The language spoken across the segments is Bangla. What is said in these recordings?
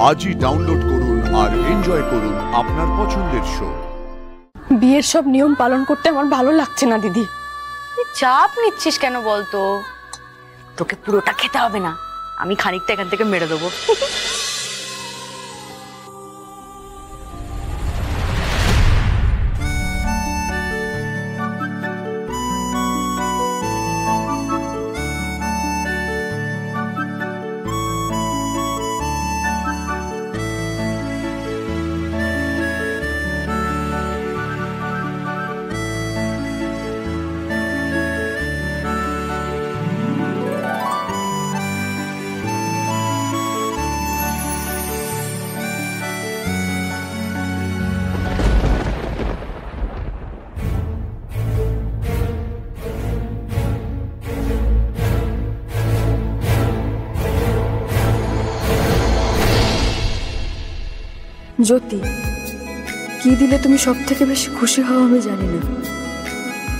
আজই ডাউনলোড করুন আর এনজয় করুন আপনার পছন্দের শো। বিয়ের সব নিয়ম পালন করতে আমার ভালো লাগছে না দিদি। তুই চাপ নিচ্ছিস কেন বলতো? তোকে পুরোটা খেতে হবে না, আমি খানিকটা এখান থেকে মেরে দেবো। জ্যোতি, কি দিলে তুমি সব থেকে বেশি খুশি হও আমি জানি না,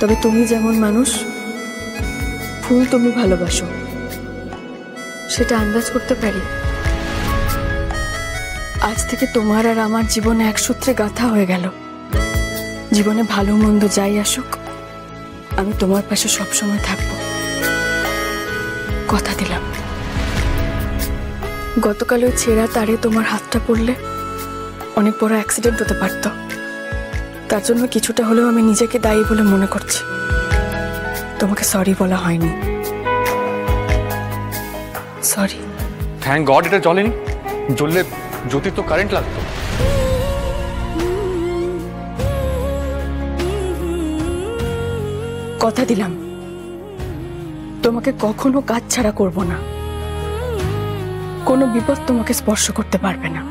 তবে তুমি যেমন মানুষ, ফুল তুমি ভালোবাসো সেটা আন্দাজ করতে পারি। আজ থেকে তোমার আর আমার জীবনে এক সূত্রে গাঁথা হয়ে গেল। জীবনে ভালো মন্দ যাই আসুক, আমি তোমার পাশে সবসময় থাকবো, কথা দিলাম। গতকাল ওই ছেঁড়া তারে তোমার হাতটা পড়লে অনেক বড় অ্যাক্সিডেন্ট হতে পারত, তার জন্য কিছুটা হলেও আমি নিজেকে দায়ী বলে মনে করছি। তোমাকে সরি বলা হয়নি। সরি। থ্যাংক গড এটা জ্বলেনি, জ্বললে জ্যোতি তো কারেন্ট লাগতো। কথা দিলাম তোমাকে কখনো কাজ ছাড়া করব না, কোনো বিপদ তোমাকে স্পর্শ করতে পারবে না।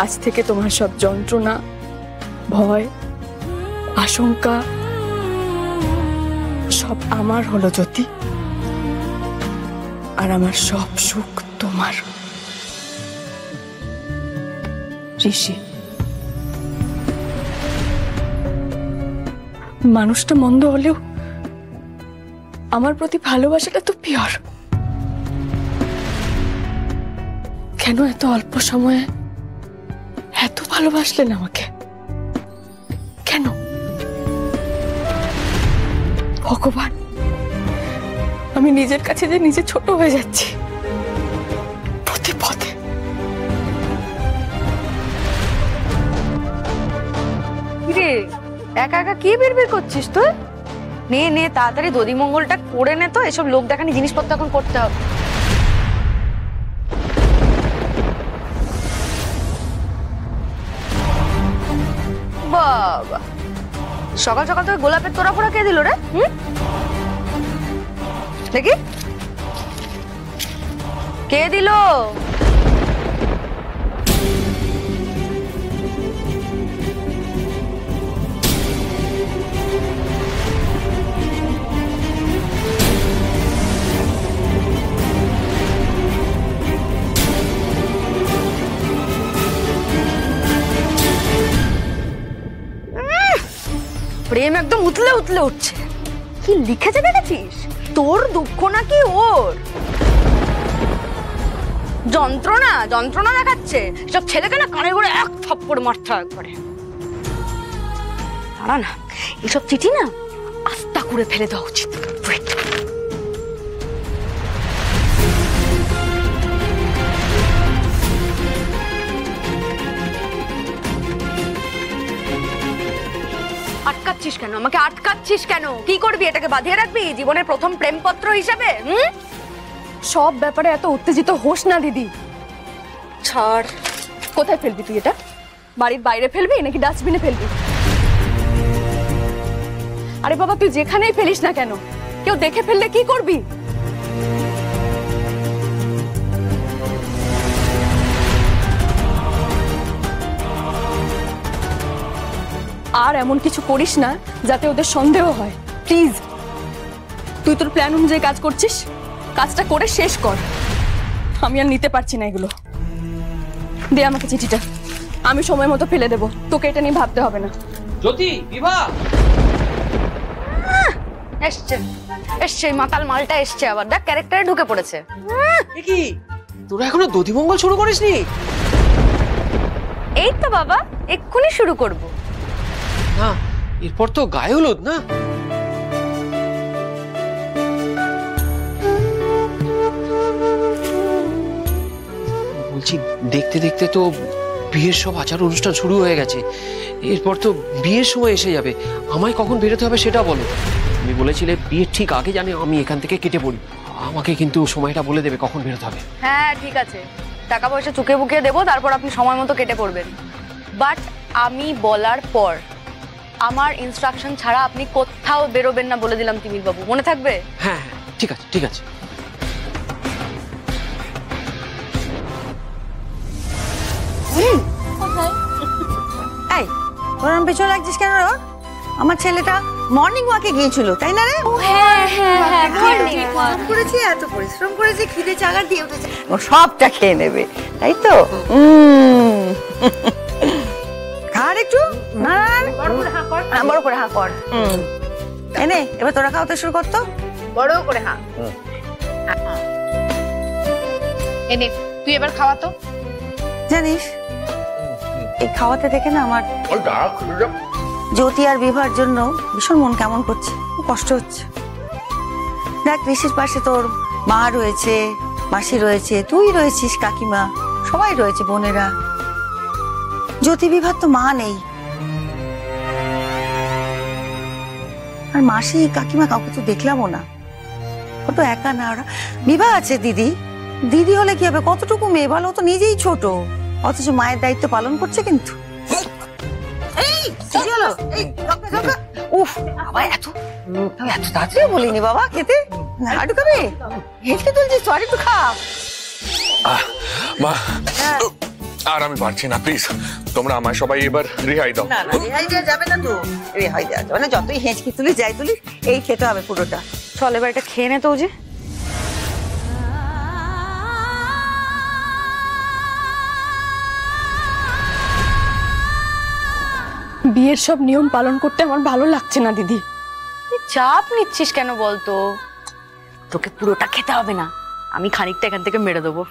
আজ থেকে তোমার সব যন্ত্রণা, ভয়, আশঙ্কা সব আমার হলো জ্যোতি, আর আমার সব সুখ তোমার। ঋষি, মানুষটা মন্দ হলেও আমার প্রতি ভালোবাসাটা তো পিওর। কেন এত অল্প সময়ে এত ভালোবাসলেন আমাকে? কেন? ভগবান, আমি নিজের কাছে যে নিজে ছোট হয়ে যাচ্ছি প্রতি পথে। রে একা একা কি বিড়বিড় করছিস তুই? নে নে তাড়াতাড়ি দধি মঙ্গলটা করে নে, তো এসব লোক দেখানি জিনিসপত্র এখন করতে হবে। বাবা, সকাল সকাল তোকে গোলাপের তোড়া ফোড়া কে দিল রে? দেখি কে দিল? প্রেম একদম উতলে উতলে উঠছে। কি লিখেছে দেখেছিস? তোর দুঃখ নাকি ওর? যন্ত্রণা যন্ত্রণা দেখাচ্ছে। সব ছেলেকে না কানে করে এক থাপ্পড় মারতে একবারে। দাঁড়া না, এসব চিঠি না আস্তা করে ফেলে দেওয়া উচিত। আটকাচ্ছিস কেন? আমাকে আটকাচ্ছিস কেন? কি করবি? এটাকে বাঁধিয়ে রাখবি জীবনের প্রথম প্রেমপত্র হিসাবে? সব ব্যাপারে এত উত্তেজিত হোস না দিদি। ছাড়। কোথায় ফেলবি তুই এটা? বাড়ির বাইরে ফেলবি নাকি ডাস্টবিনে ফেলবি? আরে বাবা, তুই যেখানেই ফেলিস না কেন, কেউ দেখে ফেললে কি করবি? আর এমন কিছু করিস না যাতে ওদের সন্দেহ হয়, প্লিজ। তুই তোর প্ল্যান অনুযায়ী কাজ করছিস, কাজটা করে শেষ কর। আমি আর নিতে পারছি না এগুলো। দে আমাকে চিঠিটা, আমি সময় মতো ফেলে দেবো, তোকে এটা নিয়ে ভাবতে হবে না। জ্যোতি, বিভা এসছে এসছে, মাতাল মালটা এসছে আবার। দেখ ক্যারেক্টারে ঢুকে পড়েছে। কি তোরা এখনো দধিমঙ্গল শুরু করিসনি? এই তো বাবা, এক্ষুনি শুরু করব। না, এরপর তো গায়ে হলুদ না? বলছি দেখতে দেখতে তো বিয়ের সব আচার অনুষ্ঠান শুরু হয়ে গেছে। এরপর তো বিয়ের সময় এসে যাবে। আমায় কখন বেরোতে হবে সেটা বলো। তুমি বলেছিলে বিয়ের ঠিক আগে জানে আমি এখান থেকে কেটে পড়ি। আমাকে কিন্তু সময়টা বলে দেবে কখন বেরোতে হবে। হ্যাঁ ঠিক আছে, টাকা পয়সা চুকে বুকিয়ে দেবো, তারপর আপনি সময় মতো কেটে পড়বেন। বাট আমি বলার পর আমার ইনস্ট্রাকশন ছাড়া আপনি কোথাও বেরোবেন না বলে দিলাম তিমির বাবু, মনে থাকবে? হ্যাঁ হ্যাঁ ঠিক আছে ঠিক আছে। এই ওরম পেছনে লাগছিস কেন রে? আমার ছেলেটা মর্নিং ওয়াকে গিয়েছিল, তাই না রে? হ্যাঁ হ্যাঁ হ্যাঁ, পরিশ্রম করেছি, এত পরিশ্রম করেছি, খিদে চাগার দিয়ে উঠেছে, ও সবটা খেয়ে নেবে, তাই তো? খাওয়ার একটু না বড় করে হা কর। এনে এবার তোরা খাওয়াতে শুরু করতো, বড় করে হ্যাঁ। এনে তুই এবার খাওয়াতো। জানিস এই খাওয়াতে দেখে না আমার জ্যোতি আর বিভার জন্য ভীষণ মন কেমন করছে, খুব কষ্ট হচ্ছে। দেখ ঋষির পাশে তোর মা রয়েছে, মাসি রয়েছে, তুই রয়েছিস, কাকিমা সবাই রয়েছে, বোনেরা। জ্যোতি বিভার তো মা নেই, আর মাসি কাকিমা কাউকে তো দেখলামও না, ও তো একা না। ওরা বিভা আছে, দিদি দিদি হলে কি হবে, কতটুকু মেয়ে বলো, ও তো নিজেই ছোট, অথচ মায়ের দায়িত্ব পালন করছে। কিন্তু উফ বাবা, এত এত তাড়াতাড়ি বলিনি বাবা, খেতে লাড্ডু খাবে, হেঁচকে তুলছিস তো, আর একটু খা। মা আর আমি পারছি না, প্লিজ তোমরা আমায় সবাই এবার রেহাই দাও। না না, রেহাই দেওয়া যাবে না তো, রেহাই দেওয়া যাবে না, যতই হেঁচকি তুলিস যাই তুলিস, এই খেতে হবে পুরোটা। চল এবার এটা খেয়ে নে তো। যে বিয়ের সব নিয়ম পালন করতে আমার ভালো লাগছে না দিদি। চাপ নিচ্ছিস কেন বলতো? তোকে পুরোটা খেতে হবে না, আমি খানিকটা এখান থেকে মেরে দেবো।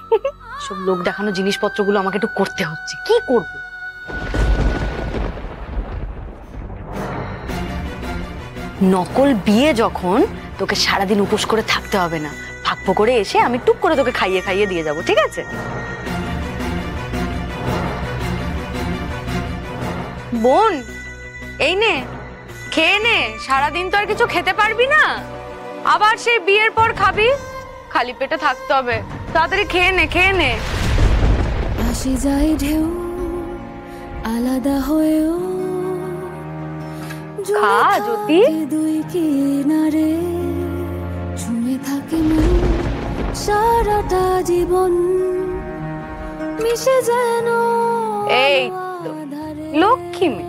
সব লোক দেখানো জিনিসপত্রগুলো আমাকে একটু করতে হচ্ছে, কি করব? নকল বিয়ে যখন, তোকে সারাদিন উপোস করে থাকতে হবে না, ফাঁক করে এসে আমি টুক করে তোকে খাইয়ে খাইয়ে দিয়ে যাবো, ঠিক আছে? বোন এই নে খেয়ে নে, সারাদিন তো আর কিছু খেতে পারবি না, আবার সেই বিয়ের পর খাবি, খালি পেটে থাকতে হবে, তাড়াতাড়ি খেয়ে নে খেয়ে নে। আসি যাই ঢেউ আলাদা হয়েও, খা জ্যোতি। দুই কিনারে ঝুমে থাকে মন, সারাটা জীবন মিশে যেন এই তো লক্ষ্মী মেয়ে।